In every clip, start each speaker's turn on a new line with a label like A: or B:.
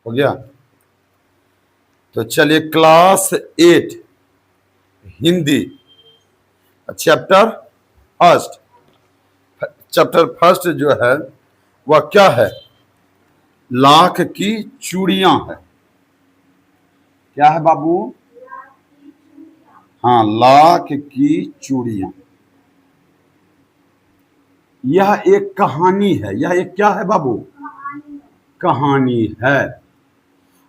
A: हो गया। तो चलिए class 8 Hindi chapter first. Chapter first जो है वह क्या है? लाख की चूड़ियां है। क्या है बाबू? हाँ, लाख की चूड़ियां। यह एक कहानी है। यह एक क्या है बाबू? कहानी है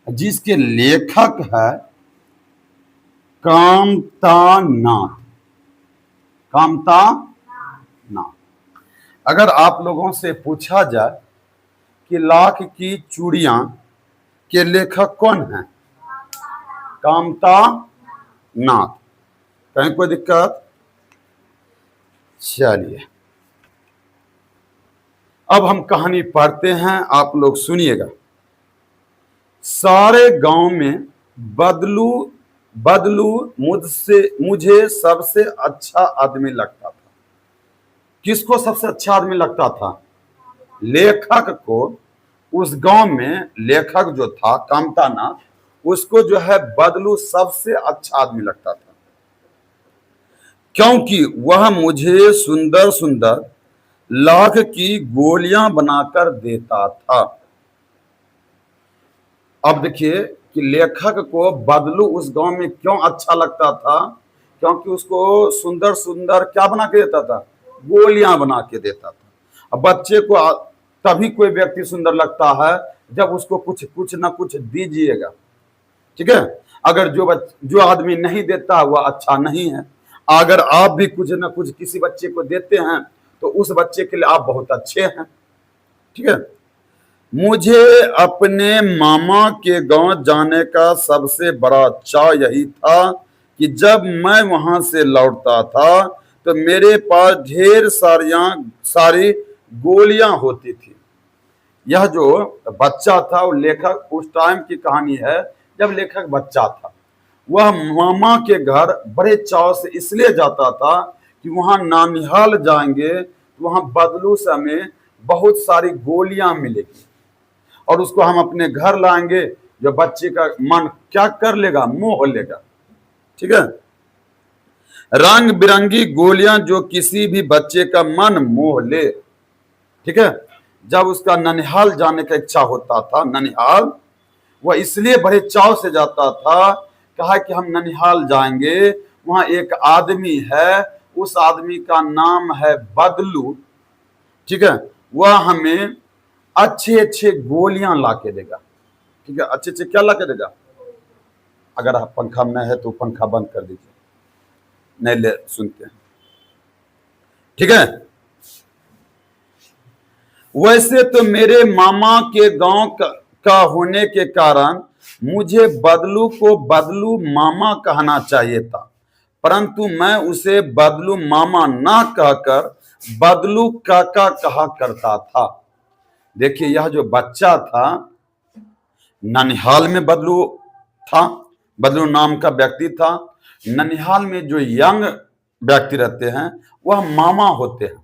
A: जिसके लेखक है कामतानाथ। कामतानाथ। अगर आप लोगों से पूछा जाए कि लाख की चूड़ियां के लेखक कौन हैं? कामतानाथ। कहीं कोई दिक्कत? चलिए अब हम कहानी पढ़ते हैं, आप लोग सुनिएगा। सारे गांव में बदलू बदलू मुझे सबसे अच्छा आदमी लगता था। किसको सबसे अच्छा आदमी लगता था? लेखक को। उस गांव में लेखक जो था कामतानाथ, उसको जो है बदलू सबसे अच्छा आदमी लगता था, क्योंकि वह मुझे सुंदर सुंदर लाख की गोलियां बनाकर देता था। अब देखिए कि लेखक को बदलू उस गांव में क्यों अच्छा लगता था? क्योंकि उसको सुंदर सुंदर क्या बना के देता था? गोलियां बना के देता था। अब बच्चे को तभी कोई व्यक्ति सुंदर लगता है जब उसको कुछ कुछ ना कुछ दीजिएगा। ठीक है? अगर जो आदमी नहीं देता वह अच्छा नहीं है। अगर आप भी कुछ ना कुछ किसी बच्चे को देते हैं तो उस बच्चे के लिए आप बहुत अच्छे हैं। ठीक है? मुझे अपने मामा के गांव जाने का सबसे बड़ा चाव यही था कि जब मैं वहां से लौटता था तो मेरे पास ढेर सारी गोलियां होती थी। यह जो बच्चा था वो लेखक उस टाइम की कहानी है जब लेखक बच्चा था। वह मामा के घर बड़े चाव से इसलिए जाता था कि वहां नानिहाल जाएंगे तो वहां बदलू से हमें बहुत सारी गोलियां मिलेगी और उसको हम अपने घर लाएंगे। जो बच्चे का मन क्या कर लेगा? मोह लेगा। ठीक है? रंग बिरंगी गोलियां जो किसी भी बच्चे का मन मोह ले। ठीक है? जब उसका ननिहाल जाने का इच्छा होता था, ननिहाल, वह इसलिए बड़े चाव से जाता था, कहा कि हम ननिहाल जाएंगे, वहां एक आदमी है, उस आदमी का नाम है बदलू। ठीक है? वह हमें अच्छे अच्छे गोलियां ला के देगा। ठीक है? अच्छे अच्छे क्या ला के देगा? अगर आप पंखा में है तो पंखा बंद कर दीजिए, नहीं ले सुनते हैं। ठीक है? वैसे तो मेरे मामा के गांव का होने के कारण मुझे बदलू को बदलू मामा कहना चाहिए था, परंतु मैं उसे बदलू मामा ना कहकर बदलू काका कहा करता था। देखिए यह जो बच्चा था, ननिहाल में बदलू था, बदलू नाम का व्यक्ति था। ननिहाल में जो यंग व्यक्ति रहते हैं वह मामा होते हैं,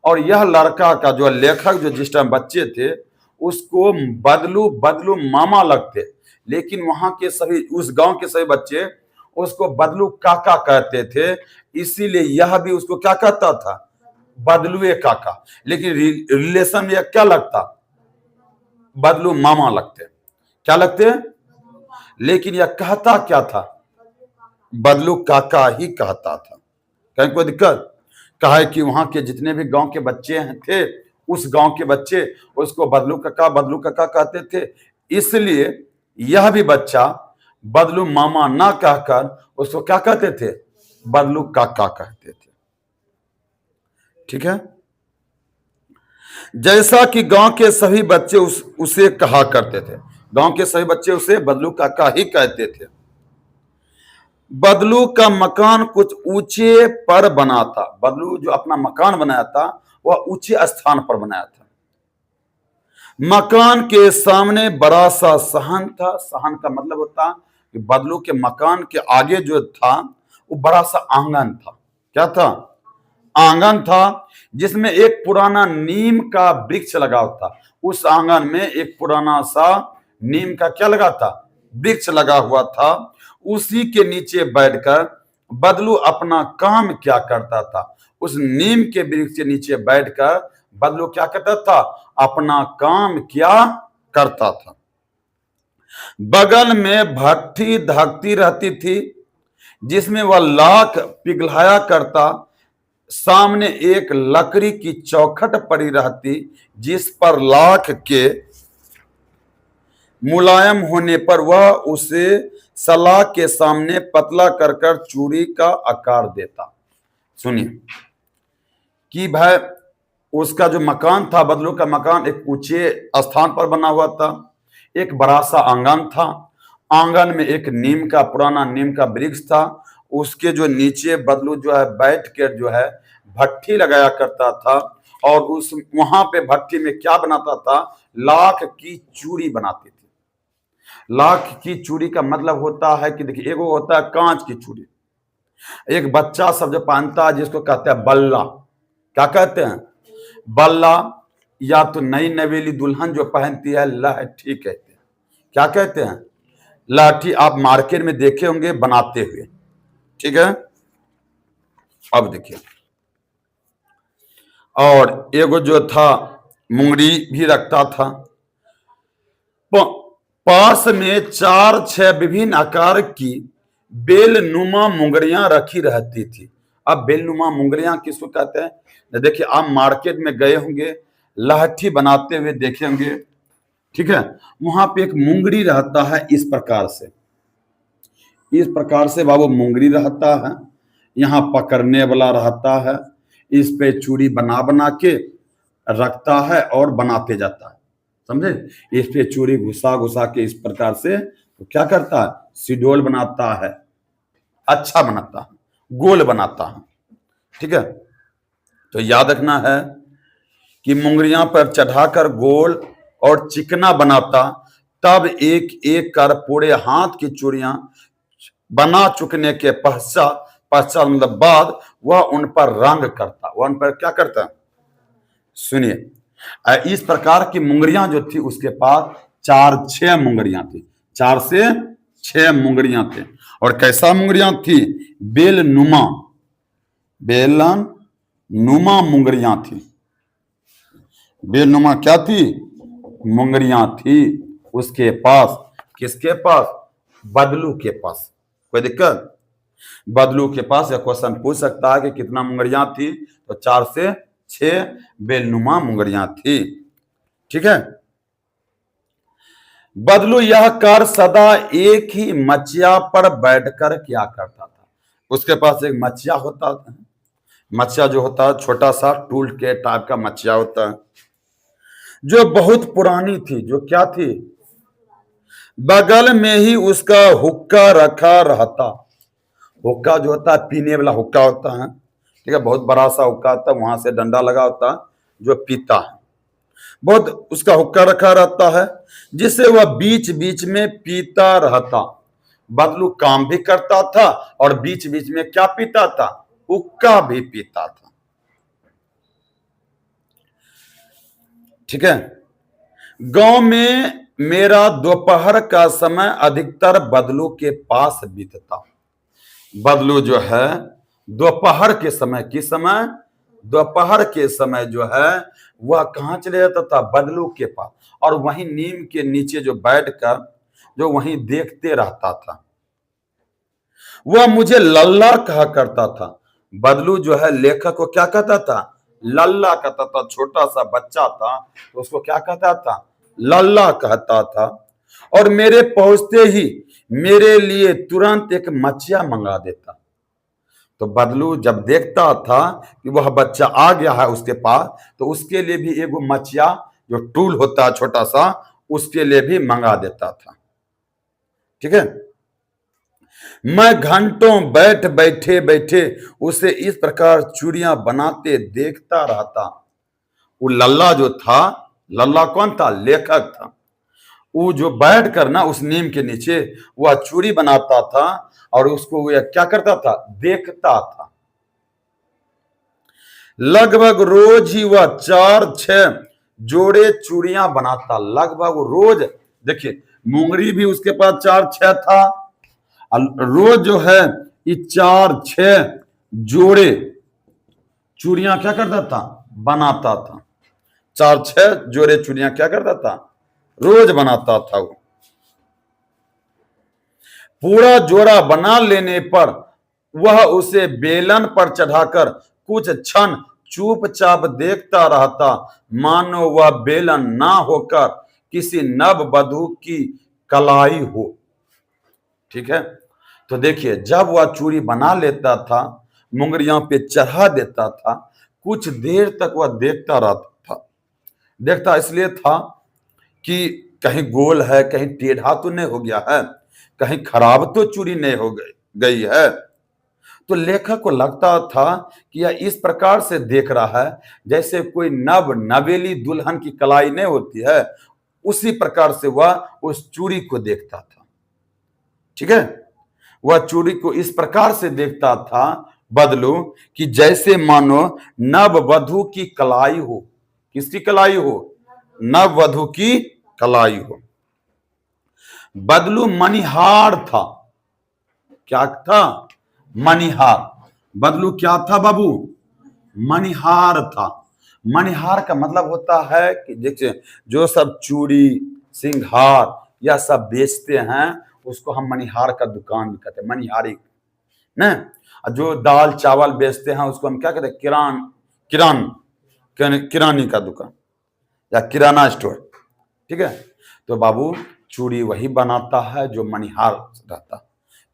A: और यह लड़का का जो लेखक जो जिस टाइम बच्चे थे उसको बदलू बदलू मामा लगते, लेकिन वहां के सभी उस गांव के सभी बच्चे उसको बदलू काका कहते थे। इसीलिए यह भी उसको क्या कहता था? बदलुए काका। लेकिन रिलेशन में क्या लगता? बदलू मामा लगते। क्या लगते? लेकिन यह कहता क्या था? बदलू काका ही कहता था। कहीं कोई दिक्कत? कहा है कि वहां के जितने भी गांव के बच्चे थे, उस गांव के बच्चे उसको बदलू काका कहते थे। इसलिए यह भी बच्चा बदलू मामा ना कहकर उसको क्या कहते थे? बदलू काका कहते थे। ठीक है? जैसा कि गांव के सभी बच्चे उसे कहा करते थे, गांव के सभी बच्चे उसे बदलू काका ही कहते थे। बदलू का मकान कुछ ऊंचे पर बना था। बदलू जो अपना मकान बनाया था वह ऊंचे स्थान पर बनाया था। मकान के सामने बड़ा सा सहन था। सहन का मतलब होता कि बदलू के मकान के आगे जो था वो बड़ा सा आंगन था। क्या था? आंगन था जिसमें एक पुराना नीम का वृक्ष लगा था। उस आंगन में एक पुराना सा नीम का क्या लगा था, वृक्ष लगा हुआ था, उसी के नीचे बैठकर बदलू अपना काम क्या करता था। उस नीम के वृक्ष के नीचे बैठकर बदलू क्या करता था, अपना काम क्या करता था। बगल में भट्ठी धकती रहती थी जिसमें वह लाख पिघलाया करता। सामने एक लकड़ी की चौखट पड़ी रहती जिस पर लाख के मुलायम होने पर वह उसे सलाख के सामने पतला कर कर चूड़ी का आकार देता। सुनिए कि भाई उसका जो मकान था, बदलू का मकान एक ऊंचे स्थान पर बना हुआ था। एक बड़ा सा आंगन था, आंगन में एक नीम का पुराना नीम का वृक्ष था। उसके जो नीचे बदलू जो है बैठ कर जो है भट्ठी लगाया करता था, और उस वहां पे भट्ठी में क्या बनाता था, लाख की चूड़ी बनाती थी। लाख की चूड़ी का मतलब होता है कि देखिए, एगो होता है कांच की चूड़ी, एक बच्चा सब जो पहनता है जिसको कहते हैं बल्ला। क्या कहते हैं, बल्ला। या तो नई नवेली दुल्हन जो पहनती है लहठी कहते हैं। क्या कहते हैं, लाठी। आप मार्केट में देखे होंगे बनाते हुए, ठीक है। अब देखिए, और एगो जो था मुंगरी भी रखता था। पास में 4-6 विभिन्न आकार की बेलनुमा मुंगरियां रखी रहती थी। अब बेलनुमा मुंगरियां किसको कहते हैं, देखिए आप मार्केट में गए होंगे, लाठी बनाते हुए देखे होंगे, ठीक है। वहां पे एक मुंगरी रहता है इस प्रकार से, इस प्रकार से बाबू मुंगरी रहता है, यहाँ पकड़ने वाला रहता है, इस पे चूड़ी बना बना के रखता है और बनाते जाता है, समझे। इस पे चूड़ी घुसा घुसा के इस प्रकार से तो क्या करता है, सिडोल बनाता है, अच्छा बनाता है, गोल बनाता है, ठीक है। तो याद रखना है कि मुंगरियां पर चढ़ाकर गोल और चिकना बनाता, तब एक एक कर पूरे हाथ की चूड़ियां बना चुकने के पश्चात मतलब बाद वह उन पर रंग करता। वह उन पर क्या करता, सुनिए, इस प्रकार की मुंगरियां जो थी उसके पास 4-6 मुंगरियां थी, 4 से 6 मुंगरियां थे। और कैसा मुंगरियां थी, बेलनुमा, बेलन नुमा मुंगरियां थी। बेलनुमा क्या थी, मुंगरियां थी उसके पास। किसके पास, बदलू के पास। कोई दिक्कत, बदलू के पास। यह क्वेश्चन पूछ सकता है कि कितना मुंगरियां थी, तो 4 से 6 बेलनुमा मुंगरियां थी, ठीक है। बदलू यह कर सदा एक ही मचिया पर बैठकर क्या करता था। उसके पास एक मचिया होता था, मचिया जो होता है छोटा सा टूल के टाइप का मचिया होता है, जो बहुत पुरानी थी। जो क्या थी, बगल में ही उसका हुक्का रखा रहता। हुक्का जो होता है पीने वाला हुक्का होता है, ठीक है, बहुत बड़ा सा हुक्का होता है, वहां से डंडा लगा होता है जो पीता है, बहुत उसका हुक्का रखा रहता है जिससे वह बीच बीच में पीता रहता। बदलू काम भी करता था और बीच बीच में क्या पीता था, हुक्का भी पीता था, ठीक है। गांव में मेरा दोपहर का समय अधिकतर बदलू के पास बीतता। बदलू जो है दोपहर के समय, किस समय, दोपहर के समय जो है वह कहां चले जाता था, बदलू के पास, और वहीं नीम के नीचे जो बैठकर जो वहीं देखते रहता था। वह मुझे लल्ला कहा करता था। बदलू जो है लेखक को क्या कहता था, लल्ला कहता था। छोटा सा बच्चा था तो उसको क्या कहता था, लल्ला कहता था। और मेरे पहुंचते ही मेरे लिए तुरंत एक मचिया मंगा देता। तो बदलू जब देखता था कि वह बच्चा आ गया है उसके पास, तो उसके लिए भी एगो मचिया जो टूल होता है छोटा सा, उसके लिए भी मंगा देता था, ठीक है। मैं घंटों बैठे बैठे उसे इस प्रकार चूड़ियां बनाते देखता रहता। वो लल्ला जो था, लल्ला कौन था, लेखक था। वो जो बैठ कर ना उस नीम के नीचे वह चूड़ी बनाता था और उसको वह क्या करता था, देखता था। लगभग रोज ही वह 4-6 जोड़े चूड़ियां बनाता। लगभग रोज देखिए मुंगरी भी उसके पास 4-6 था। रोज जो है ये 4-6 जोड़े चूड़ियां क्या करता था, बनाता था। 4-6 जोड़े चूड़ियां क्या करता था, रोज बनाता था वो। पूरा जोड़ा बना लेने पर वह उसे बेलन पर चढ़ाकर कुछ क्षण चुपचाप देखता रहता, मानो वह बेलन ना होकर किसी नव वधू की कलाई हो। ठीक है, तो देखिए जब वह चूड़ी बना लेता था, मुंगरियां पे चढ़ा देता था, कुछ देर तक वह देखता रहता था। देखता इसलिए था कि कहीं गोल है, कहीं टेढ़ा तो नहीं हो गया है, कहीं खराब तो चूड़ी नहीं हो गई है। तो लेखक को लगता था कि यह इस प्रकार से देख रहा है जैसे कोई नवेली दुल्हन की कलाई नहीं होती है, उसी प्रकार से वह उस चूड़ी को देखता था। ठीक है, वह चूड़ी को इस प्रकार से देखता था बदलू कि जैसे मानो नव वधू की कलाई हो। किसकी कलाई हो, नव वधू की कलाई हो। बदलू मनिहार था। क्या था, मनिहार। बदलू क्या था बाबू, मनिहार था। मनिहार का मतलब होता है कि देखिए जो सब चूड़ी सिंगार या सब बेचते हैं उसको हम मनिहार का दुकान भी कहते हैं, मनिहारी न। जो दाल चावल बेचते हैं उसको हम क्या कहते हैं, किरानी का दुकान या किराना स्टोर। ठीक है, तो बाबू चूड़ी वही बनाता है जो मनिहार रहता।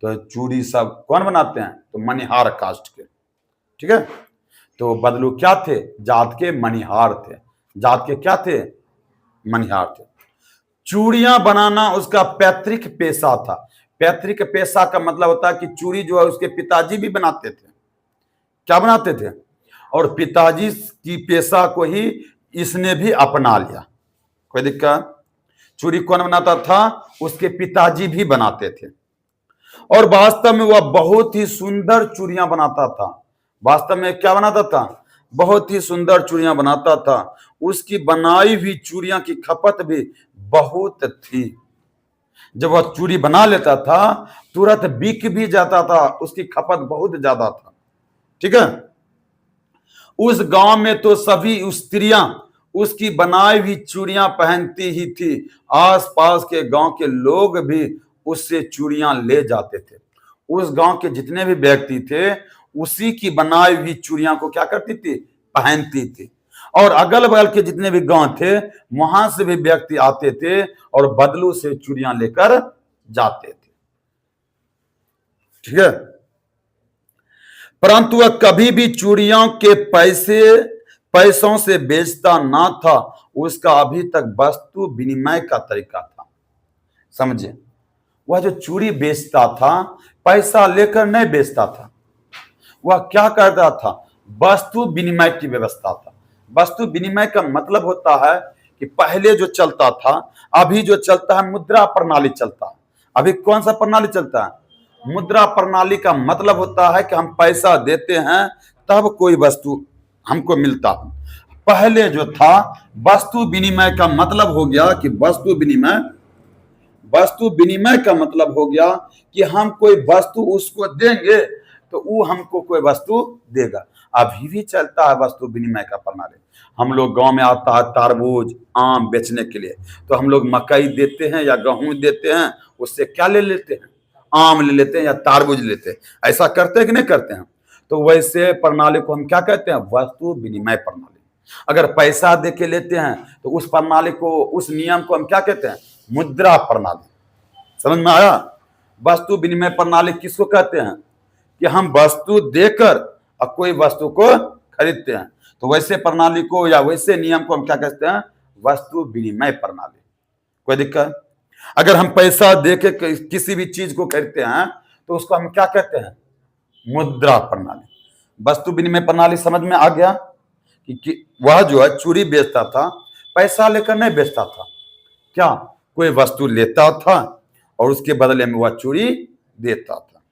A: तो चूड़ी सब कौन बनाते हैं, तो मनिहार कास्ट के। ठीक है, तो बदलू क्या थे, जात के मनिहार थे। जात के क्या थे, मनिहार थे। चूड़ियां बनाना उसका पैतृक पेशा था। पैतृक पेशा का मतलब होता है कि चूड़ी जो है उसके पिताजी भी बनाते थे। क्या बनाते थे, और पिताजी की पेशा को ही इसने भी अपना लिया। कोई दिक्कत, चूड़ी कौन बनाता था, उसके पिताजी भी बनाते थे। और वास्तव में वह बहुत ही सुंदर चूड़ियां बनाता था। वास्तव में क्या बनाता था, बहुत ही सुंदर चूड़ियां बनाता था। उसकी बनाई हुई चूड़ियां की खपत भी बहुत थी। जब वह चूड़ी बना लेता था तुरंत बिक भी जाता था, उसकी खपत बहुत ज्यादा था। ठीक है, उस गांव में तो सभी स्त्रियां उसकी बनाई हुई चूड़ियां पहनती ही थी। आसपास के गांव के लोग भी उससे चूड़ियां ले जाते थे। उस गांव के जितने भी व्यक्ति थे उसी की बनाई हुई चूड़ियां को क्या करती थी, पहनती थी। और अगल बगल के जितने भी गांव थे वहां से भी व्यक्ति आते थे और बदलू से चूड़ियां लेकर जाते थे। ठीक है, परंतु वह कभी भी चूड़ियों के पैसों से बेचता ना था। उसका अभी तक वस्तु विनिमय का तरीका था। समझे, वह जो चूड़ी बेचता था पैसा लेकर नहीं बेचता था, वह क्या करता था, वस्तु विनिमय की व्यवस्था था। वस्तु विनिमय का मतलब होता है कि पहले जो चलता था, अभी जो चलता है मुद्रा प्रणाली चलता है। अभी कौन सा प्रणाली चलता है, मुद्रा प्रणाली का मतलब होता है कि हम पैसा देते हैं तब कोई वस्तु हमको मिलता है। पहले जो था वस्तु विनिमय का मतलब हो गया कि वस्तु विनिमय का मतलब हो गया कि हम कोई वस्तु उसको देंगे तो वो हमको कोई वस्तु देगा। अभी भी चलता है वस्तु विनिमय का प्रणाली। हम लोग गांव में आता है तरबूज आम बेचने के लिए, तो हम लोग मकई देते हैं या गेहूं देते हैं, उससे क्या ले लेते हैं, आम ले लेते हैं या तरबूज लेते हैं। ऐसा करते हैं कि नहीं करते हैं। तो वैसे प्रणाली को हम क्या कहते हैं, वस्तु विनिमय प्रणाली। अगर पैसा दे के लेते हैं तो उस प्रणाली को, उस नियम को हम क्या कहते हैं, मुद्रा प्रणाली। समझ में आया, वस्तु विनिमय प्रणाली किसको कहते हैं, कि हम वस्तु देकर और कोई वस्तु को खरीदते हैं। तो वैसे प्रणाली को या वैसे नियम को हम क्या कहते हैं, वस्तु विनिमय प्रणाली। कोई दिक्कत, अगर हम पैसा देके किसी भी चीज को खरीदते हैं तो उसको हम क्या कहते हैं, मुद्रा प्रणाली। वस्तु विनिमय प्रणाली समझ में आ गया कि वह जो है चूड़ी बेचता था पैसा लेकर नहीं बेचता था, क्या कोई वस्तु लेता था और उसके बदले में वह चूड़ी देता था।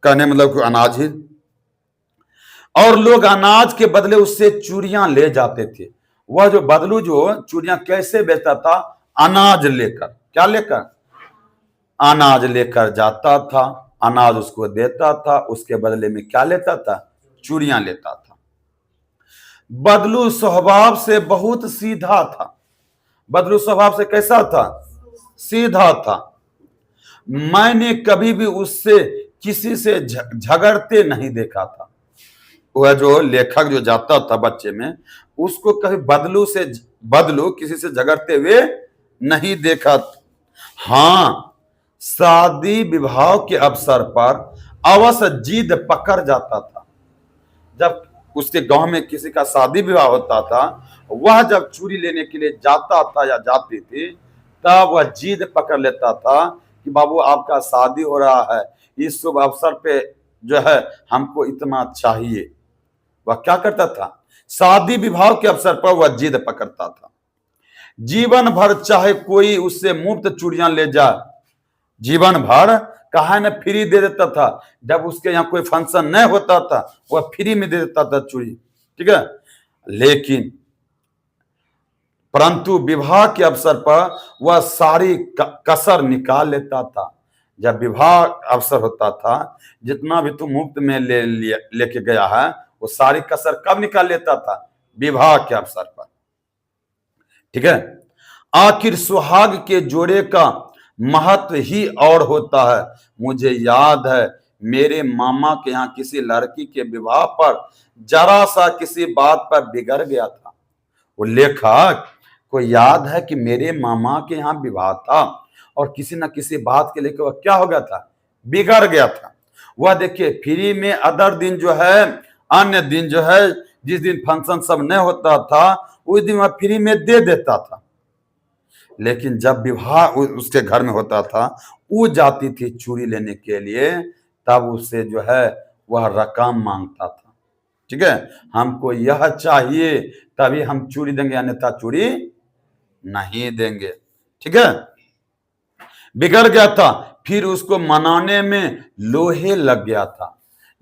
A: कहने मतलब कोई अनाज ही, और लोग अनाज के बदले उससे चूड़ियां ले जाते थे। वह जो बदलू जो चूड़ियां कैसे बेचता था, अनाज लेकर। क्या लेकर? अनाज लेकर जाता था, अनाज उसको देता था, उसके बदले में क्या लेता था? चूड़ियां लेता था। बदलू स्वभाव से बहुत सीधा था। बदलू स्वभाव से कैसा था? सीधा था। मैंने कभी भी उससे किसी से झगड़ते नहीं देखा था। वह जो लेखक जो जाता था बच्चे में, उसको कभी बदलू किसी से झगड़ते हुए नहीं देखा। हाँ, शादी विवाह के अवसर पर अवश्य जिद पकड़ जाता था। जब उसके गांव में किसी का शादी विवाह होता था, वह जब चूड़ी लेने के लिए जाता था या जाती थी, तब वह जिद पकड़ लेता था कि बाबू आपका शादी हो रहा है, इस शुभ अवसर पे जो है हमको इतना चाहिए। वह क्या करता था? शादी विवाह के अवसर पर वह जिद पकड़ता था। जीवन भर चाहे कोई उससे मुफ्त चूड़ियां ले जाए, जीवन भर कहा न फ्री दे देता था। जब उसके यहाँ कोई फंक्शन नहीं होता था, वह फ्री में दे देता था चूड़ी, ठीक है। लेकिन परंतु विवाह के अवसर पर वह सारी कसर निकाल लेता था। जब विवाह अवसर होता था, जितना भी तू मुफ्त में लेके गया है, वो सारी कसर कब निकाल लेता था? विवाह के अवसर पर, ठीक है। आखिर सुहाग के जोड़े का महत्व ही और होता है। मुझे याद है मेरे मामा के यहाँ किसी लड़की के विवाह पर जरा सा किसी बात पर बिगड़ गया था। वो लेखक को याद है कि मेरे मामा के यहाँ विवाह था और किसी न किसी बात के लेकर वह क्या हो गया था? बिगड़ गया था। वह देखिए फ्री में अदर दिन जो है, अन्य दिन जो है, जिस दिन फंक्शन सब नहीं होता था, उस दिन वह फ्री में दे देता था। लेकिन जब विवाह उसके घर में होता था, वो जाती थी चूड़ी लेने के लिए, तब उससे जो है वह रकम मांगता था, ठीक है। हमको यह चाहिए तभी हम चूड़ी देंगे, अन्यथा चूड़ी नहीं देंगे, ठीक है। बिगड़ गया था, फिर उसको मनाने में लोहे लग गया था।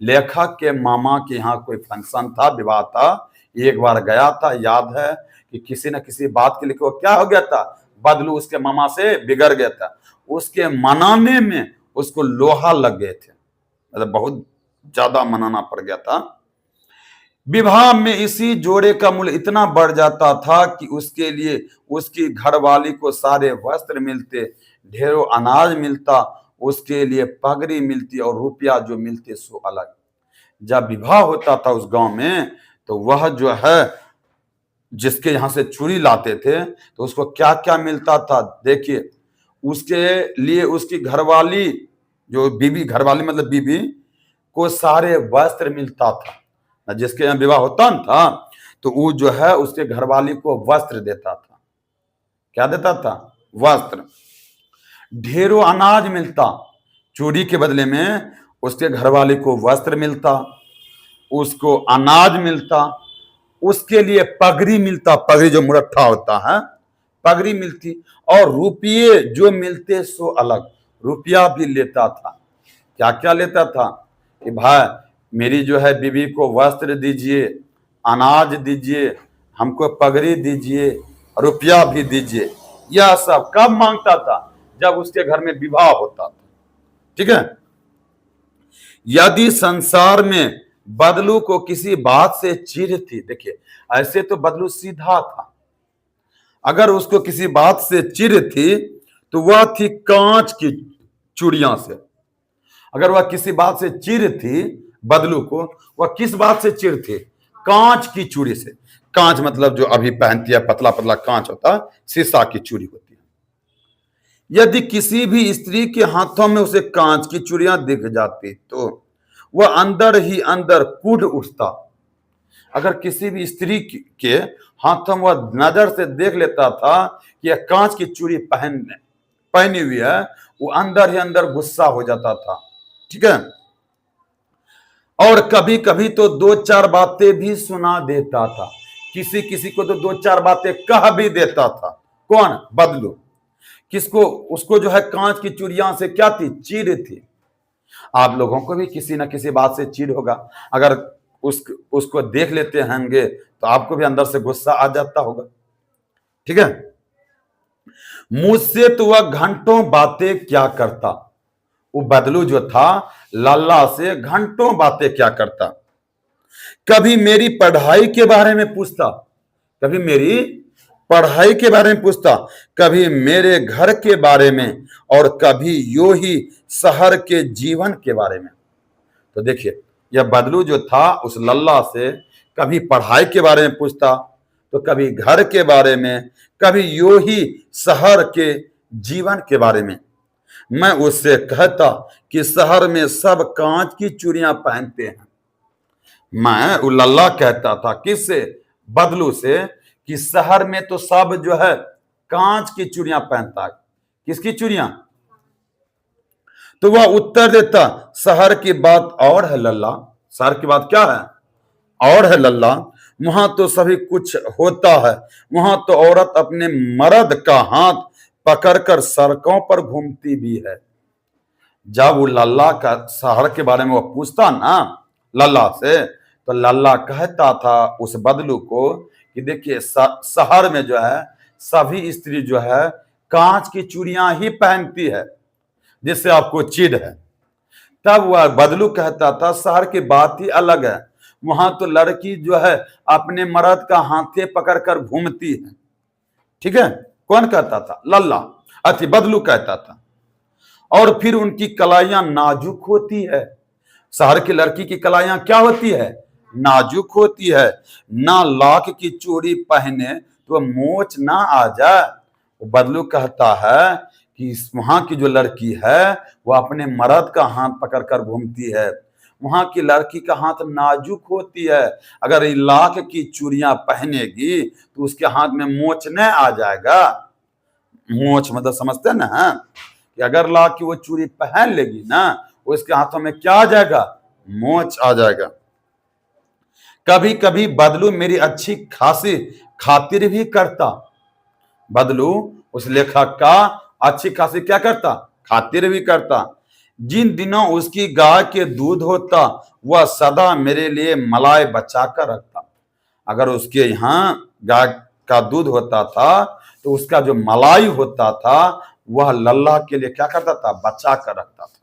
A: लेखक के मामा के यहाँ कोई फंक्शन था, विवाह था, एक बार गया था, याद है कि किसी न किसी बात के लिए वो क्या हो गया था? बदलू उसके मामा से बिगड़ गया था। उसके मनाने में उसको लोहा लग गए थे, मतलब बहुत ज्यादा मनाना पड़ गया था। विवाह में इसी जोड़े का मूल्य इतना बढ़ जाता था कि उसके लिए उसकी घरवाली को सारे वस्त्र मिलते, ढेरों अनाज मिलता, उसके लिए पगड़ी मिलती और रुपया जो मिलते सो अलग। जब विवाह होता था उस गांव में, तो वह जो है जिसके यहां से चूड़ी लाते थे, तो उसको क्या क्या मिलता था देखिए। उसके लिए उसकी घरवाली, जो बीबी, घरवाली मतलब बीबी को सारे वस्त्र मिलता था। जिसके यहाँ विवाह होता था, तो वो जो है उसके घरवाली को वस्त्र देता था। क्या देता था? वस्त्र। ढेरों अनाज मिलता, चूड़ी के बदले में उसके घरवाली को वस्त्र मिलता, उसको अनाज मिलता, उसके लिए पगड़ी मिलता, पगड़ी जो मुरट्ठा होता है, पगड़ी मिलती, और रुपये जो मिलते सो अलग, रुपया भी लेता था। क्या क्या लेता था? कि भाई मेरी जो है बीवी को वस्त्र दीजिए, अनाज दीजिए, हमको पगड़ी दीजिए, रुपया भी दीजिए। यह सब कब मांगता था? जब उसके घर में विवाह होता था, ठीक है। यदि संसार में बदलू को किसी बात से चिढ़ थी, देखिए ऐसे तो बदलू सीधा था, अगर उसको किसी बात से चिढ़ थी तो वह थी कांच की चूड़ियां से। अगर वह किसी बात से चिढ़ थी बदलू को, वह किस बात से चिढ़ थी? कांच की चूड़ी से। कांच मतलब जो अभी पहनती है, पतला पतला कांच होता है, शीशा की चूड़ी होती है। यदि किसी भी स्त्री के हाथों में उसे कांच की चूड़ियां दिख जाती तो वह अंदर ही अंदर कूद उठता। अगर किसी भी स्त्री के हाथों में वह नजर से देख लेता था कि यह कांच की चूड़ी पहनी हुई है, वो अंदर ही अंदर गुस्सा हो जाता था, ठीक है। और कभी कभी तो दो चार बातें भी सुना देता था, किसी किसी को तो दो चार बातें कह भी देता था। कौन? बदलू। किसको? उसको जो है कांच की चूड़ियां से क्या थी? चिढ़ थी। आप लोगों को भी किसी ना किसी बात से चिढ़ होगा, अगर उसको देख लेते होंगे तो आपको भी अंदर से गुस्सा आ जाता होगा, ठीक है। मुझसे तो वह घंटों बातें क्या करता। वो बदलू जो था लल्ला से घंटों बातें क्या करता। कभी मेरी पढ़ाई के बारे में पूछता, कभी मेरी पढ़ाई के बारे में पूछता, कभी मेरे घर के बारे में, और कभी यूं ही शहर के जीवन के बारे में। तो देखिए, यह बदलू जो था उस लल्ला से कभी पढ़ाई के बारे में पूछता, तो कभी घर के बारे में, कभी यूं ही शहर के जीवन के बारे में। मैं उससे कहता कि शहर में सब कांच की चूड़ियां पहनते हैं। मैं उल्ला कहता था किससे, बदलू से, कि शहर में तो सब जो है कांच की चूड़ियां पहनता है। किसकी चूड़ियां? तो वह उत्तर देता, शहर की बात और है लल्ला। शहर की बात क्या है? और है लल्ला। वहां तो सभी कुछ होता है। वहां तो औरत अपने मर्द का हाथ पकड़कर सड़कों पर घूमती भी है। जब वो लल्ला का शहर के बारे में वो पूछता ना लल्ला से, तो लल्ला कहता था उस बदलू को कि देखिए, शहर में जो है सभी स्त्री जो है कांच की चूड़ियां ही पहनती है, जिससे आपको चिढ़ है। तब वह बदलू कहता था शहर की बात ही अलग है। वहां तो लड़की जो है अपने मर्द का हाथे पकड़कर घूमती है। ठीक है, कौन कहता था? लल्ला, अति बदलू कहता था। और फिर उनकी कलाइयां नाजुक होती है। शहर की लड़की की कलाइयां क्या होती है? नाजुक होती है। ना लाख की चूड़ी पहने तो मोच ना आ जाए। वो बदलू कहता है कि वहां की जो लड़की है वो अपने मर्द का हाथ पकड़कर घूमती है। वहां की लड़की का हाथ नाजुक होती है। अगर लाख की चूड़ियां पहनेगी तो उसके हाथ में मोच न आ जाएगा। मोच मतलब समझते हैं ना, कि अगर लाख की वो चूड़ी पहन लेगी ना, उसके हाथों में क्या आ जाएगा? मोच आ जाएगा। कभी कभी बदलू मेरी अच्छी खासी खातिर भी करता। बदलू उस लेखक का अच्छी खासी क्या करता? खातिर भी करता। जिन दिनों उसकी गाय के दूध होता वह सदा मेरे लिए मलाई बचा कर रखता। अगर उसके यहाँ गाय का दूध होता था तो उसका जो मलाई होता था वह लल्ला के लिए क्या करता था? बचा कर रखता था।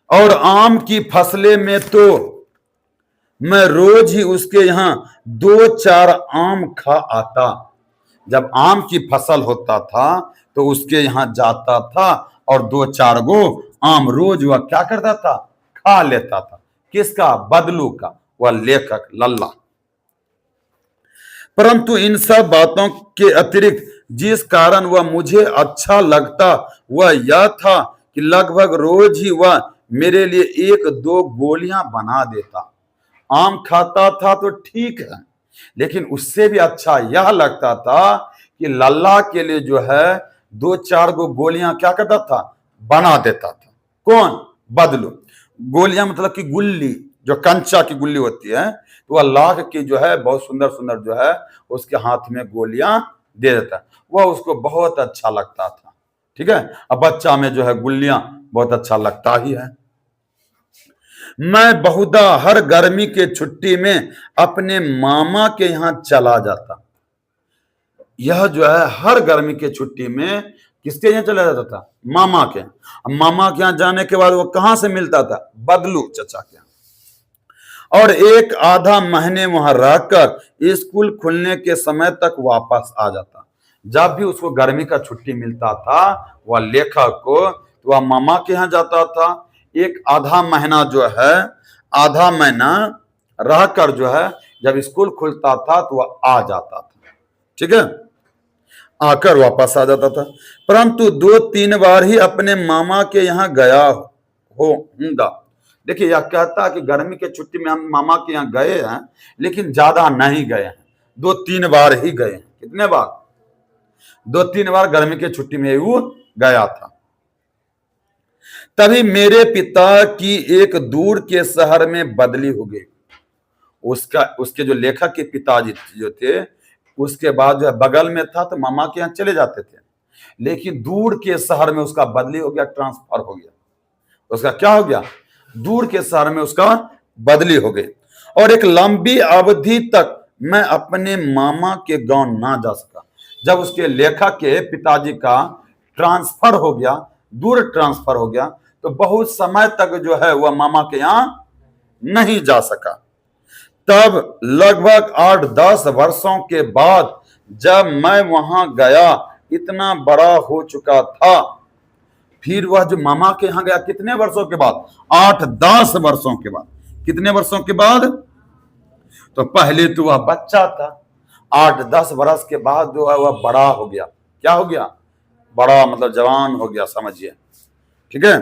A: और आम की फसलें में तो मैं रोज ही उसके यहाँ 2-4 आम खा आता। जब आम की फसल होता था तो उसके यहाँ जाता था और 2-4 गो आम रोज वह क्या करता था? खा लेता था। किसका? बदलू का, वह लेखक लल्ला। परंतु इन सब बातों के अतिरिक्त जिस कारण वह मुझे अच्छा लगता वह यह था कि लगभग रोज ही वह मेरे लिए 1-2 गोलियां बना देता। आम खाता था तो ठीक है, लेकिन उससे भी अच्छा यह लगता था कि लल्ला के लिए जो है 2-4 गो गोलियां क्या करता था? बना देता था। कौन? बदलू। गोलियां मतलब कि गुल्ली, जो कंचा की गुल्ली होती है, तो वह लाख की जो है बहुत सुंदर सुंदर जो है उसके हाथ में गोलियां दे देता। वह उसको बहुत अच्छा लगता था। ठीक है, अब बच्चा में जो है गुल्लियां बहुत अच्छा लगता ही है। मैं बहुधा हर गर्मी के छुट्टी में अपने मामा के यहाँ चला जाता। यह जो है हर गर्मी के छुट्टी में किसके यहाँ चला जाता था? मामा के। मामा के यहाँ जाने के बाद वो कहां से मिलता था? बदलू चचा के यहाँ। और 1-आधा महीने वहां रहकर स्कूल खुलने के समय तक वापस आ जाता। जब भी उसको गर्मी का छुट्टी मिलता था वह लेखक को, तो वह मामा के यहाँ जाता था। 1-आधा महीना जो है, आधा महीना रहकर जो है जब स्कूल खुलता था तो वह आ जाता था। ठीक है, आकर वापस आ जाता था। परंतु 2-3 बार ही अपने मामा के यहाँ गया होऊंगा। देखिए, यह कहता है कि गर्मी के छुट्टी में हम मामा के यहाँ गए हैं, लेकिन ज्यादा नहीं गए हैं, 2-3 बार ही गए हैं। कितने बार? 2-3 बार गर्मी के छुट्टी में वो गया था। तभी मेरे पिता की एक दूर के शहर में बदली हो गई। उसके जो लेखक के पिताजी जो थे, उसके बाद जो है बगल में था तो मामा के यहाँ चले जाते थे, लेकिन दूर के शहर में उसका बदली हो गया, ट्रांसफर हो गया। उसका क्या हो गया? दूर के शहर में उसका बदली हो गई। और एक लंबी अवधि तक मैं अपने मामा के गांव ना जा सका। जब उसके लेखक के पिताजी का ट्रांसफर हो गया, दूर ट्रांसफर हो गया, तो बहुत समय तक जो है वह मामा के यहाँ नहीं जा सका। तब लगभग 8-10 वर्षों के बाद जब मैं वहां गया, इतना बड़ा हो चुका था। फिर वह जो मामा के यहाँ गया कितने वर्षों के बाद? 8-10 वर्षों के बाद। कितने वर्षों के बाद? तो पहले तो वह बच्चा था, 8-10 वर्ष के बाद जो है वह बड़ा हो गया। क्या हो गया? बड़ा मतलब जवान हो गया, समझिए। ठीक है,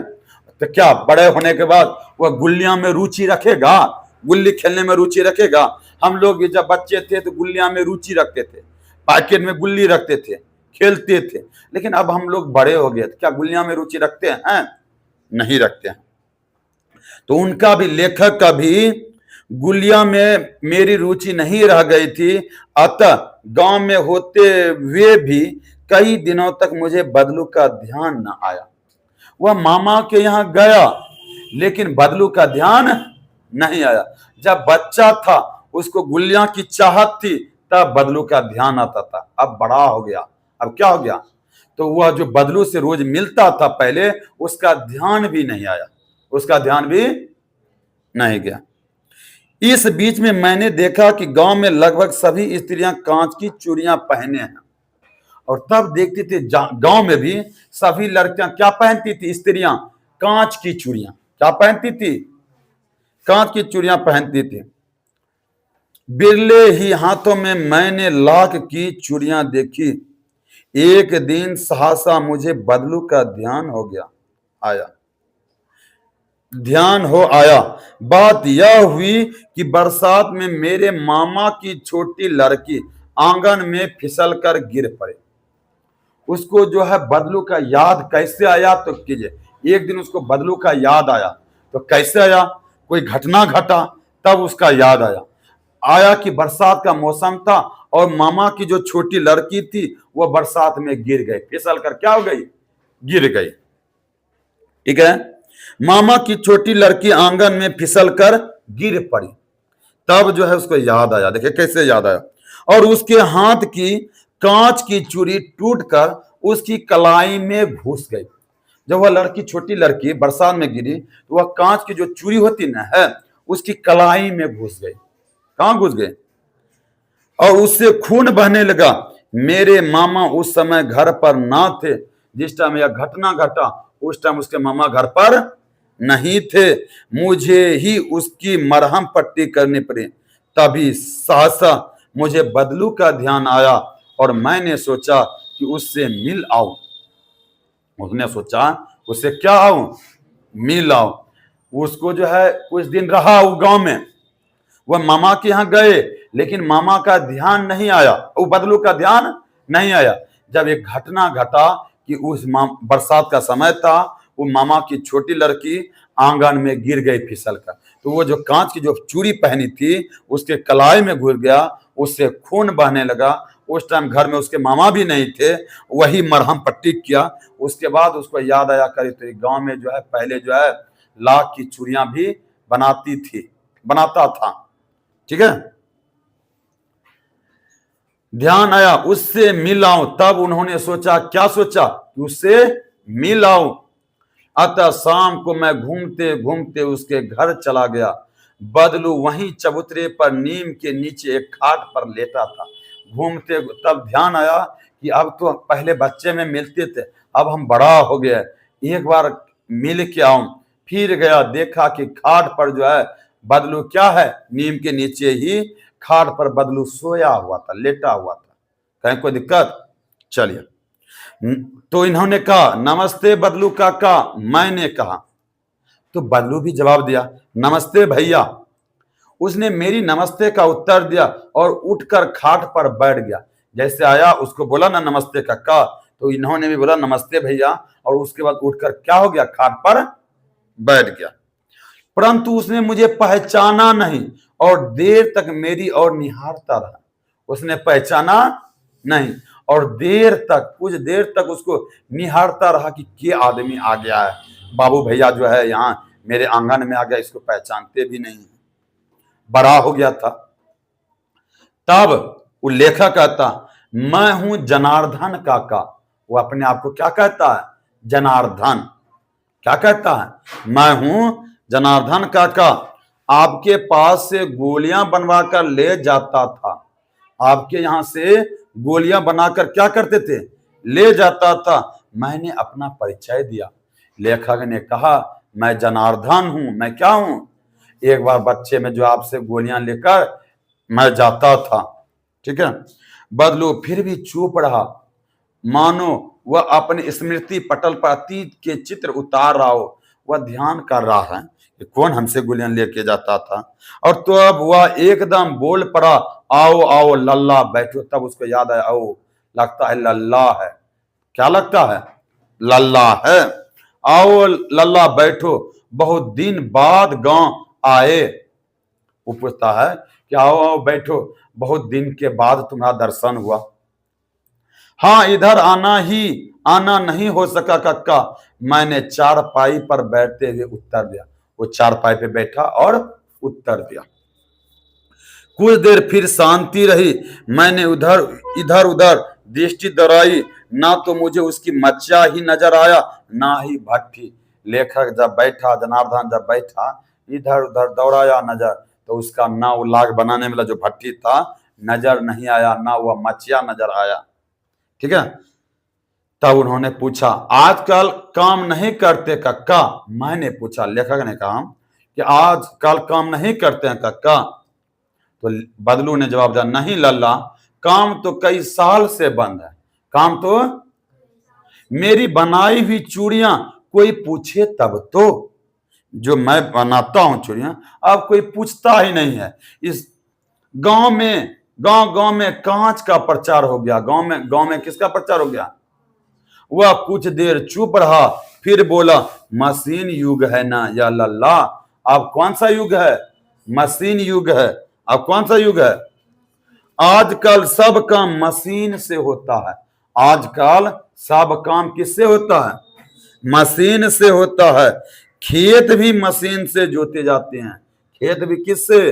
A: तो क्या बड़े होने के बाद वह गुल्लियां में रुचि रखेगा? गुल्ली खेलने में रुचि रखेगा? हम लोग जब बच्चे थे तो गुल्लियां में रुचि रखते थे, पैकेट में गुल्ली रखते थे, खेलते थे। लेकिन अब हम लोग बड़े हो गए, क्या गुल्लियां में रुचि रखते हैं? नहीं रखते हैं। तो उनका भी, लेखक का भी गुलिया में मेरी रुचि नहीं रह गई थी। अतः गांव में होते हुए भी कई दिनों तक मुझे बदलू का ध्यान न आया। वह मामा के यहाँ गया लेकिन बदलू का ध्यान नहीं आया। जब बच्चा था उसको गुलिया की चाहत थी, तब बदलू का ध्यान आता था। अब बड़ा हो गया, अब क्या हो गया? तो वह जो बदलू से रोज मिलता था पहले, उसका ध्यान भी नहीं आया, उसका ध्यान भी नहीं गया। इस बीच में मैंने देखा कि गांव में लगभग सभी स्त्रियां कांच की चूड़ियां पहने हैं। और तब देखती थी गांव में भी सभी लड़कियां क्या पहनती थी? स्त्रियां कांच की चूड़ियां। क्या पहनती थी? कांच की चूड़ियां पहनती थी। बिरले ही हाथों में मैंने लाख की चूड़ियां देखी। एक दिन सहसा मुझे बदलू का ध्यान हो आया। बात यह हुई कि बरसात में मेरे मामा की छोटी लड़की आंगन में फिसल कर गिर पड़े। उसको जो है बदलू का याद कैसे आया? तो कीजिए, एक दिन उसको बदलू का याद आया। तो कैसे आया? कोई घटना घटा तब उसका याद आया कि बरसात का मौसम था और मामा की जो छोटी लड़की थी वह बरसात में गिर गई, फिसल कर क्या हो गई? गिर गई। ठीक है, मामा की छोटी लड़की आंगन में फिसल कर गिर पड़ी। तब जो है उसको याद आया। देखिए कैसे याद आया। और उसके हाथ की कांच की चूड़ी टूटकर उसकी कलाई में घुस गई। जब वह लड़की, छोटी लड़की बरसात में गिरी तो वह कांच की जो चूड़ी होती ना है, उसकी कलाई में घुस गई। कहां घुस गई? और उससे खून बहने लगा। मेरे मामा उस समय घर पर ना थे। जिस टाइम यह घटना घटा उस टाइम उसके मामा घर पर नहीं थे। मुझे ही उसकी मरहम पट्टी करनी पड़ी। तभी सहसा मुझे बदलू का ध्यान आया और मैंने सोचा कि उससे मिल आऊं। उसने सोचा उससे क्या आऊं? मिल आऊं। उसको जो है कुछ दिन रहा वो गांव में, वह मामा के यहाँ गए लेकिन मामा का ध्यान नहीं आया, वो बदलू का ध्यान नहीं आया। जब एक घटना घटा कि उस बरसात का समय था, वो मामा की छोटी लड़की आंगन में गिर गई फिसल कर। तो वो जो कांच की जो चूड़ी पहनी थी उसके कलाई में घुस गया, उससे खून बहने लगा। उस टाइम घर में उसके मामा भी नहीं थे, वही मरहम पट्टी किया। उसके बाद उसको याद आया करी तो गांव में जो है पहले जो है लाख की चूड़ियां भी बनाता था। ठीक है, ध्यान आया उससे मिल आऊं। तब उन्होंने सोचा, क्या सोचा? कि उससे मिल आऊं। अतः शाम को मैं घूमते घूमते उसके घर चला गया। बदलू वहीं चबूतरे पर नीम के नीचे एक खाट पर लेटा था। घूमते तब ध्यान आया कि अब तो पहले बच्चे में मिलते थे, अब हम बड़ा हो गए, एक बार मिल के आऊं। फिर गया, देखा कि खाट पर जो है बदलू क्या है? नीम के नीचे ही खाट पर बदलू सोया हुआ था, लेटा हुआ था। कहीं कोई दिक्कत? चलिए, तो इन्होंने कहा नमस्ते बदलू काका। मैंने कहा, तो बदलू भी जवाब दिया नमस्ते भैया। उसने मेरी नमस्ते का उत्तर दिया और उठकर खाट पर बैठ गया। जैसे आया उसको बोला ना नमस्ते काका, तो इन्होंने भी बोला नमस्ते भैया और उसके बाद उठकर क्या हो गया? खाट पर बैठ गया। परंतु उसने मुझे पहचाना नहीं और देर तक मेरी ओर निहारता रहा। उसने पहचाना नहीं और कुछ देर तक उसको निहारता रहा कि क्या आदमी आ गया है, बाबू भैया जो है यहाँ मेरे आंगन में आ गया, इसको पहचानते भी नहीं। बड़ा हो गया था। तब वो लेखक कहता, मैं हूं जनार्दन काका। वो अपने आप को क्या कहता है? जनार्दन। क्या कहता है? मैं हूं जनार्दन काका, आपके पास से गोलियां बनवा कर ले जाता था। आपके यहां से गोलियां बनाकर क्या करते थे? ले जाता था। मैंने अपना परिचय दिया। लेखक ने कहा, मैं जनार्दन हूं। मैं क्या हूं? एक बार बच्चे में जो आपसे गोलियां लेकर मैं जाता था। ठीक है। बदलू फिर भी चुप रहा, मानो वह अपने स्मृति पटल पर अतीत के चित्र उतार रहा हो। वह ध्यान कर रहा है कि कौन हमसे गोलियां लेके जाता था। और तो अब वह एकदम बोल पड़ा, आओ आओ लल्ला बैठो। तब उसको याद है, आओ लगता है लल्ला है। क्या लगता है? लल्ला है। आओ लल्ला बैठो, बहुत दिन बाद गांव आए। वो पूछता है कि आओ आओ बैठो, बहुत दिन के बाद तुम्हारा दर्शन हुआ। हाँ, इधर आना नहीं हो सका कक्का, मैंने चारपाई पर बैठते हुए उत्तर दिया। वो चारपाई पे बैठा और उत्तर दिया। कुछ देर फिर शांति रही। मैंने उधर इधर उधर दृष्टि दौड़ाई, ना तो मुझे उसकी मच्चा ही नजर आया, ना ही भट्ठी। लेखक जब बैठा, जनार्दन जब बैठा, इधर उधर दौड़ाया नजर, तो उसका ना वो लाग बनाने वाला जो भट्टी था नजर नहीं आया, ना वह मचिया नजर आया। ठीक है। तब उन्होंने पूछा, आजकल काम नहीं करते कक्का? मैंने पूछा, लेखक ने कहा कि आजकल काम नहीं करते हैं कक्का? तो बदलू ने जवाब दिया, नहीं लल्ला, काम तो कई साल से बंद है। काम तो, मेरी बनाई हुई चूड़ियां कोई पूछे तब तो। जो मैं बनाता हूं चूड़ियां, अब कोई पूछता ही नहीं है। इस गांव में कांच का प्रचार हो गया। गांव में किसका प्रचार हो गया? वह कुछ देर चुप रहा, फिर बोला, मशीन युग है ना या लल्ला। अब कौन सा युग है? मशीन युग है। अब कौन सा युग है? आजकल सब काम मशीन से होता है। आजकल सब काम किससे होता है? मशीन से होता है। खेत भी मशीन से जोते जाते हैं। खेत भी किससे?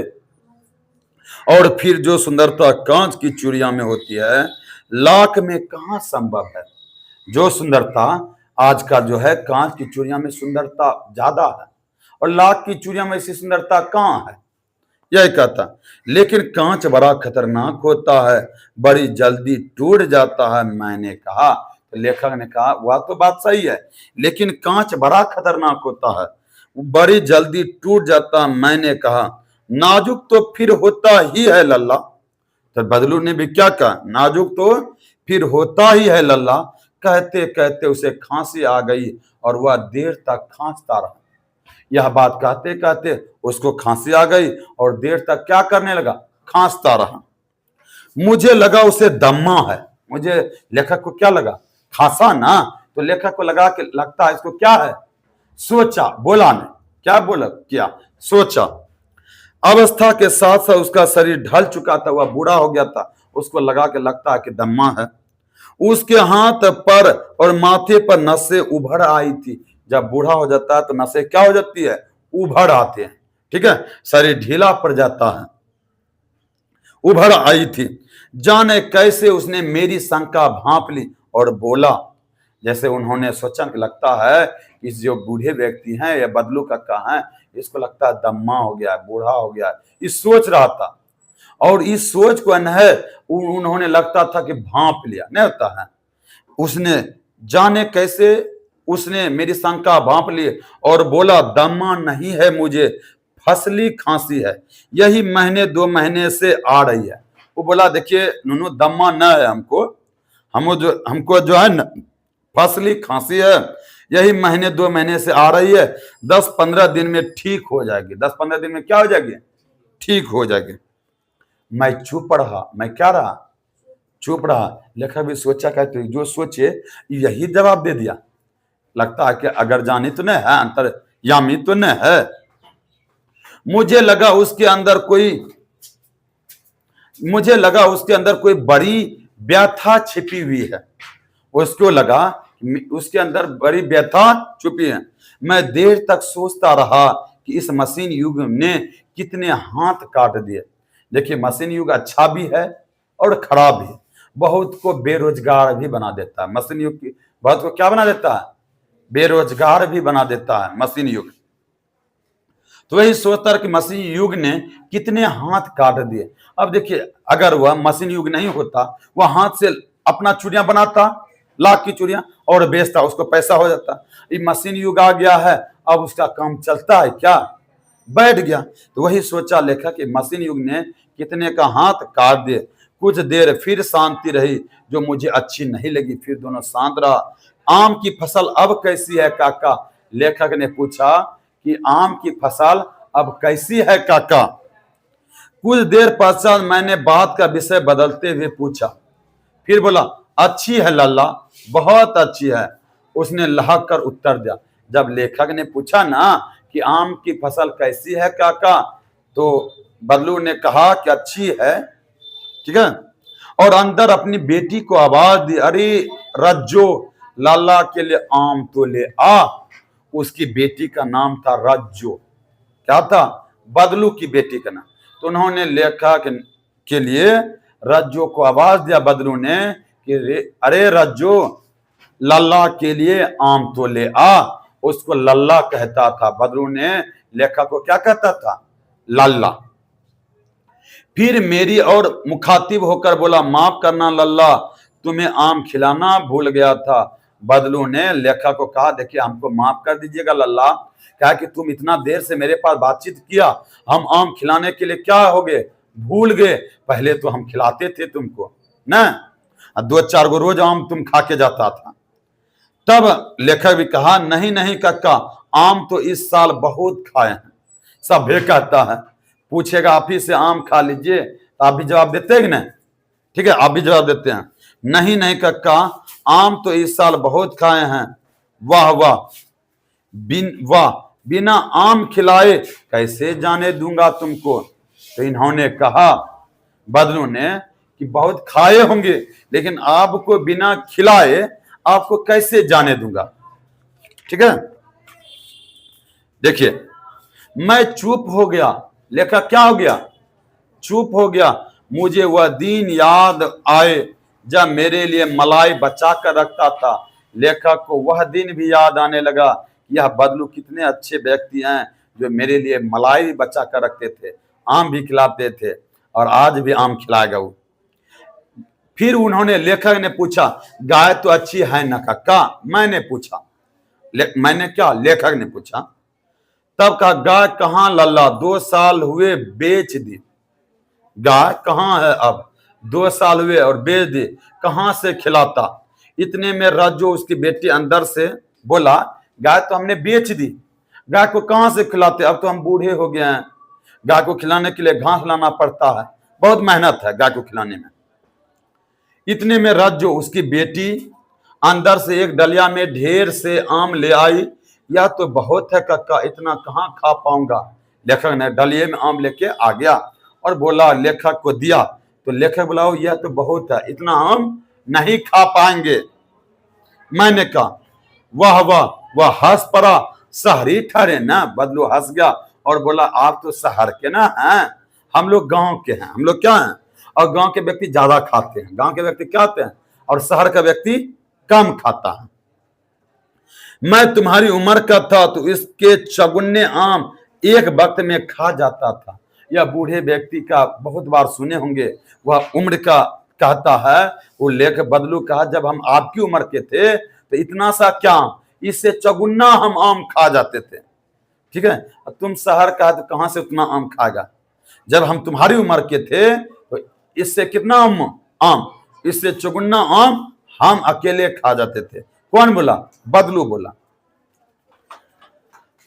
A: और फिर जो सुंदरता कांच की चूड़ियां में होती है, लाख में कहां संभव है। जो सुंदरता आज का जो है कांच की चूड़ियां में सुंदरता ज्यादा है, और लाख की चूड़ियां में ऐसी सुंदरता कहां है? यही कहता। लेकिन कांच बड़ा खतरनाक होता है, बड़ी जल्दी टूट जाता है। मैंने कहा, तो लेखक ने कहा, वह तो बात सही है, लेकिन कांच बड़ा खतरनाक होता है, बड़ी जल्दी टूट जाता है। मैंने कहा, नाजुक तो फिर होता ही है लल्ला। तो बदलू ने भी क्या कहा? नाजुक तो फिर होता ही है लल्ला। कहते कहते उसे खांसी आ गई और वह देर तक खांसता रहा। यह बात कहते कहते उसको खांसी आ गई और देर तक क्या करने लगा? खांसता रहा। मुझे लगा उसे दम्मा है। मुझे, लेखक को क्या लगा? खांसा ना, तो लेखक को लगा कि लगता है इसको क्या है? सोचा, बोला नहीं, क्या बोला क्या? सोचा। अवस्था के साथ साथ उसका शरीर ढल चुका था, वह बूढ़ा हो गया था। उसको लगा के लगता है कि दम्मा है। उसके हाथ पर और माथे पर नसें उभर आई थी। जब बूढ़ा हो जाता है तो नसें क्या हो जाती है? उभर आते हैं। ठीक है। शरीर ढीला पड़ जाता है। उभर आई थी। जाने कैसे उसने मेरी शंका भांप ली और बोला, जैसे उन्होंने सोचा कि लगता है इस जो बूढ़े व्यक्ति हैं, या बदलू कक्का हैं, इसको लगता है दम्मा हो गया, बूढ़ा हो गया, इस सोच रहा था। और इस सोच को उन्होंने लगता था कि भांप लिया, नहीं होता है। उसने जाने कैसे उसने मेरी शंका भांप ली और बोला, दम्मा नहीं है मुझे, फसली खांसी है, यही महीने 2 महीने से आ रही है। वो बोला, देखिए नुनू, दम्मा न है हमको जो है न, फसली खांसी है, यही महीने 2 महीने से आ रही है। 10-15 दिन में ठीक हो जाएगी। 10-15 दिन में क्या हो जाएगी? ठीक हो जाएगी। मैं चुप रहा। मैं क्या रहा? चुप रहा। लेखक भी सोचा, कहते जो सोचे यही जवाब दे दिया। लगता है कि अगर जानी तो नहीं है, अंतर्यामी तो नहीं है। मुझे लगा उसके अंदर कोई बड़ी व्यथा छिपी हुई है। उसको लगा उसके अंदर बड़ी व्यथा छुपी है। मैं देर तक सोचता रहा कि इस मशीन युग ने कितने हाथ काट दिए। देखिए, मशीन युग अच्छा भी है और खराब भी है। बहुत को बेरोजगार भी बना देता है। मशीन युग की बहुत को क्या बना देता है? बेरोजगार भी बना देता है मशीन युग। तो वही सोचता है कि मशीन युग ने कितने हाथ काट दिए। अब देखिए, अगर वह मशीन युग नहीं होता, वह हाथ से अपना चूड़ियां बनाता, लाख की चूड़ियां, और बेचता, उसको पैसा हो जाता। ये मशीन युग आ गया है, अब उसका काम चलता है क्या? बैठ गया। तो वही सोचा लेखक कि मशीन युग ने कितने का हाथ काट दिए। कुछ देर फिर शांति रही, जो मुझे अच्छी नहीं लगी। फिर दोनों शांत रहा। आम की फसल अब कैसी है काका? लेखक ने पूछा कि आम की फसल अब कैसी है काका? कुछ देर पश्चात मैंने बात का विषय बदलते हुए पूछा। फिर बोला, अच्छी है लल्ला, बहुत अच्छी है, उसने लहक कर उत्तर दिया। जब लेखक ने पूछा ना कि आम की फसल कैसी है काका, तो बदलू ने कहा कि अच्छी है, ठीक है, और अंदर अपनी बेटी को आवाज दी, अरे रज्जो, लाला के लिए आम तो ले आ। उसकी बेटी का नाम था रज्जो। क्या था? बदलू की बेटी का नाम। तो उन्होंने लेखक के लिए रज्जो को आवाज दिया, बदलू ने, कि अरे रज्जो, लल्ला के लिए आम तो ले आ। उसको लल्ला कहता था। बदलू ने लेखक को क्या कहता था? लल्ला। फिर मेरी और मुखातिब होकर बोला, माफ करना लल्ला, तुम्हें आम खिलाना भूल गया था। बदलू ने लेखक को कहा, देखिए हमको माफ कर दीजिएगा लल्ला, क्या कि तुम इतना देर से मेरे पास बातचीत किया, हम आम खिलाने के लिए क्या हो गए? भूल गए। पहले तो हम खिलाते थे तुमको ना, 2-4 गो रोज आम तुम खा के जाता था। तब लेखक भी कहा, नहीं नहीं काका, आम तो इस साल बहुत खाए हैं। सब कहता है, पूछेगा आप ही से आम खा लीजिए, तो आप भी जवाब देते हैं कि नहीं? ठीक है, आप भी जवाब देते हैं, नहीं नहीं काका, आम तो इस साल बहुत खाए हैं। वाह वाह, वाह, बिना आम खिलाए कैसे जाने दूंगा तुमको? तो इन्होंने कहा, बदलू ने, कि बहुत खाए होंगे, लेकिन आपको बिना खिलाए आपको कैसे जाने दूंगा? ठीक है, देखिए, मैं चुप हो गया। लेखक क्या हो गया? चुप हो गया। मुझे वह दिन याद आए जब मेरे लिए मलाई बचा कर रखता था। लेखक को वह दिन भी याद आने लगा। यह बदलू कितने अच्छे व्यक्ति हैं, जो मेरे लिए मलाई भी बचा कर रखते थे, आम भी खिलाते थे, और आज भी आम खिलाएगा वो। फिर उन्होंने, लेखक ने पूछा, गाय तो अच्छी है ना काका? मैंने पूछा। मैंने क्या? लेखक ने पूछा। तब कहा, गाय कहाँ लल्ला, 2 साल हुए बेच दी। गाय कहाँ है अब? 2 साल हुए और बेच दी, कहां से खिलाता? इतने में रज्जो, उसकी बेटी, अंदर से बोला, गाय तो हमने बेच दी, गाय को कहां से खिलाते? अब तो हम बूढ़े हो गए हैं, गाय को खिलाने के लिए घास लाना पड़ता है, बहुत मेहनत है गाय को खिलाने में। इतने में रज्जो, उसकी बेटी, अंदर से एक डलिया में ढेर से आम ले आई। यह तो बहुत है काका, इतना कहाँ खा पाऊंगा? लेखक ने डलिए में आम लेके आ गया और बोला, लेखक को दिया। तो लेखक बोला, यह तो बहुत है, इतना आम नहीं खा पाएंगे। मैंने कहा, वाह वाह, वह हंस पड़ा, शहरी ठहरे ना। बदलू हंस गया और बोला, आप तो शहर के ना हैं, हम लोग गांव के हैं। हम लोग क्या हैं? और गांव के व्यक्ति ज्यादा खाते हैं, गांव के व्यक्ति क्या खाते हैं, और शहर का व्यक्ति कम खाता है। मैं तुम्हारी उम्र का था तो इसके चौगुने आम एक वक्त में खा जाता था। यह बूढ़े व्यक्ति का बहुत बार सुने होंगे, वह उम्र का कहता है। वो लेखक बदलू कहा, जब हम आपकी उम्र के थे तो इतना सा क्या, इससे चौगुना हम आम खा जाते थे। ठीक है, तुम शहर का तो कहां से उतना आम खाएगा? जब हम तुम्हारी उम्र के थे तो इससे कितना आम, इससे चौगुना आम हम अकेले खा जाते थे। कौन बोला? बदलू बोला।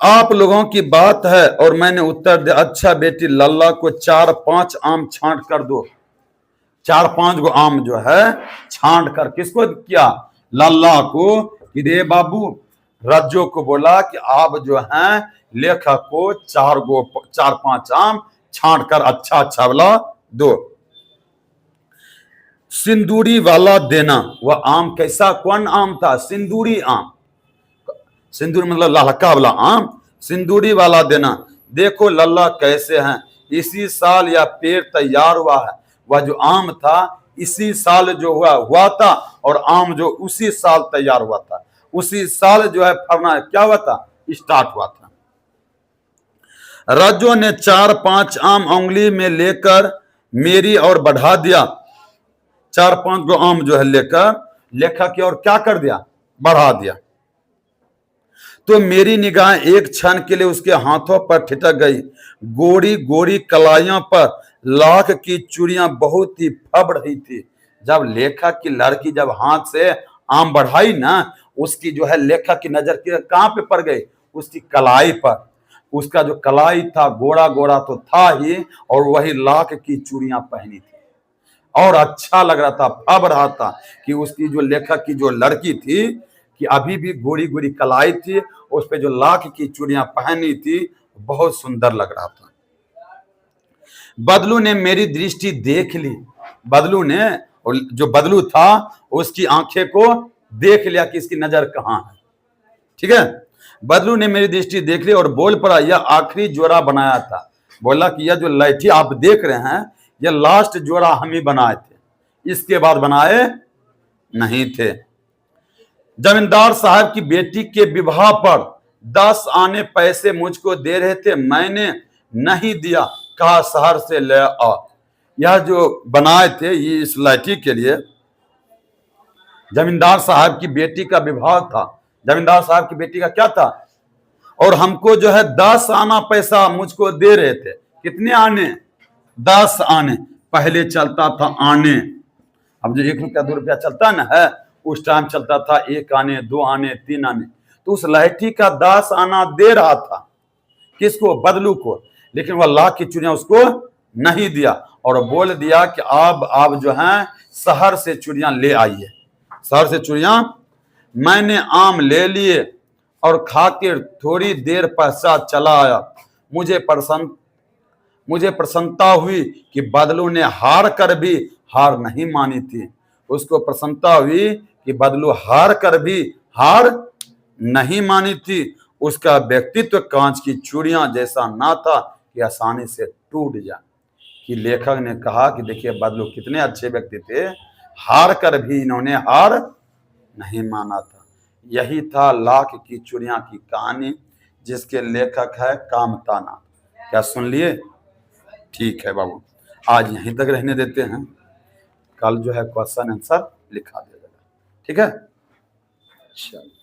A: आप लोगों की बात है। और मैंने उत्तर दिया, अच्छा बेटी, लल्ला को 4-5 आम छांट कर दो। 4-5 गो आम जो है छांट कर किसको किया? लल्ला को। कि रे बाबू, रज्जो को बोला कि आप जो हैं लेखक को 4-5 आम छांट कर अच्छा अच्छा वाला दो। सिंदूरी वाला देना। वह आम कैसा, कौन आम था? सिंदूरी आम। सिंदूर मतलब लहका वाला आम, सिंदूरी वाला देना। देखो लल्ला कैसे हैं, इसी साल यह पेड़ तैयार हुआ है। वह जो आम था इसी साल जो हुआ था, और आम जो उसी साल तैयार हुआ था, उसी साल जो है फरना क्या हुआ था, स्टार्ट हुआ था। रज्जो ने 4-5 आम उंगली में लेकर मेरी ओर बढ़ा दिया। 4-5 गो आम जो है लेकर लेखक की ओर क्या कर दिया, बढ़ा दिया। तो मेरी निगाह एक क्षण के लिए उसके हाथों पर ठिठक गई। गोरी गोरी कलाइयों पर लाख की चूड़ियां बहुत ही फब रही थी। जब लेखक की लड़की जब हाथ से आम बढ़ाई ना, उसकी जो है लेखक की नजर कहां पे पड़ गई, उसकी कलाई पर। उसका जो कलाई था गोरा गोरा तो था ही, और वही लाख की चूड़ियां पहनी थी, और अच्छा लग रहा था, फब रहा था कि उसकी जो लेखक की जो लड़की थी कि अभी भी गोरी गोरी कलाई थी, उस पे जो लाख की चूड़ियां पहनी थी, बहुत सुंदर लग रहा था। बदलू ने मेरी दृष्टि देख ली। बदलू ने, जो बदलू था, उसकी आंखें को देख लिया कि इसकी नजर कहां है। ठीक है, बदलू ने मेरी दृष्टि देख ली और बोल पड़ा, यह आखिरी जोड़ा बनाया था। बोला कि यह जो लैठी आप देख रहे हैं, यह लास्ट जोड़ा हम ही बनाए थे, इसके बाद बनाए नहीं थे। जमींदार साहब की बेटी के विवाह पर 10 आने पैसे मुझको दे रहे थे, मैंने नहीं दिया, कहा शहर से ले आ। यह जो बनाए थे ये इस लैठी के लिए, जमींदार साहब की बेटी का विवाह था। जमींदार साहब की बेटी का क्या था, और हमको जो है 10 आना पैसा मुझको दे रहे थे। कितने आने, 10 आने। पहले चलता था आने, अब जो 1 रुपया 2 रुपया चलता ना है, उस टाइम चलता था 1 आने, 2 आने, 3 आने। तो उस लहठी का 10 आना दे रहा था, किसको, बदलू को। लेकिन वह लाख की चूड़ियां उसको नहीं दिया, और बोल दिया कि अब आप जो है शहर से चूड़ियां ले आइए। शहर से चूड़ियां मैंने आम ले लिए और खाकर थोड़ी देर पश्चात चला आया। मुझे प्रसन्नता हुई कि बदलू ने हार कर भी हार नहीं मानी थी। उसको प्रसन्नता हुई कि बदलू हार कर भी हार नहीं मानी थी। उसका व्यक्तित्व कांच की चूड़ियां जैसा ना था कि आसानी से टूट जाए। कि लेखक ने कहा कि देखिए बदलू कितने अच्छे व्यक्ति थे, हार कर भी इन्होंने हार नहीं माना था। यही था लाख की चूड़ियां की कहानी, जिसके लेखक है कामताना। क्या सुन लिए? ठीक है बाबू, आज यहीं तक रहने देते हैं, कल जो है क्वेश्चन आंसर लिखा दे देगा। ठीक है, चलो।